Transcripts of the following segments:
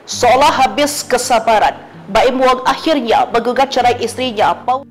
Seolah habis kesabaran, Baim Wong akhirnya menggugat cerai isterinya Paula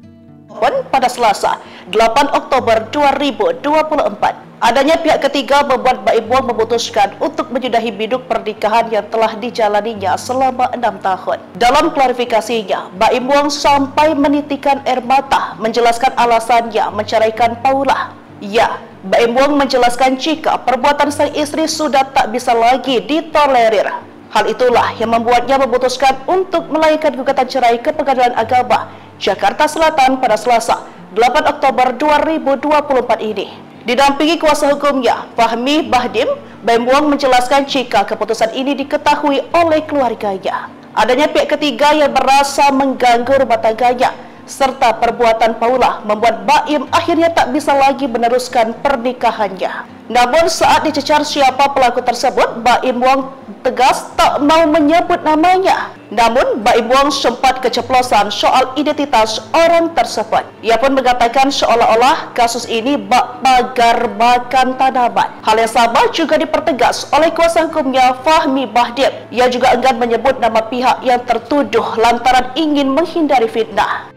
pada Selasa, 8 Oktober 2024. Adanya pihak ketiga membuat Baim Wong memutuskan untuk menyudahi biduk pernikahan yang telah dijalaninya selama 6 tahun. Dalam klarifikasinya, Baim Wong sampai menitikan air mata menjelaskan alasannya menceraikan Paula. Ya, Baim Wong menjelaskan jika perbuatan sang istri sudah tak bisa lagi ditolerir. Hal itulah yang membuatnya memutuskan untuk melayangkan gugatan cerai ke Pengadilan Agama Jakarta Selatan pada Selasa, 8 Oktober 2024 ini. Didampingi kuasa hukumnya, Fahmi Bahdim, Baim Wong menjelaskan jika keputusan ini diketahui oleh keluarganya. Adanya pihak ketiga yang merasa mengganggu rumah tangganya, serta perbuatan Paula membuat Baim akhirnya tak bisa lagi meneruskan pernikahannya. Namun saat dicecar siapa pelaku tersebut, Baim Wong tegas tak mau menyebut namanya. Namun Baim Wong sempat keceplosan soal identitas orang tersebut. Ia pun mengatakan seolah-olah kasus ini bak pagar makan tanaman. Hal yang sama juga dipertegas oleh kuasa hukumnya, Fahmi Bahdim. Ia juga enggan menyebut nama pihak yang tertuduh lantaran ingin menghindari fitnah.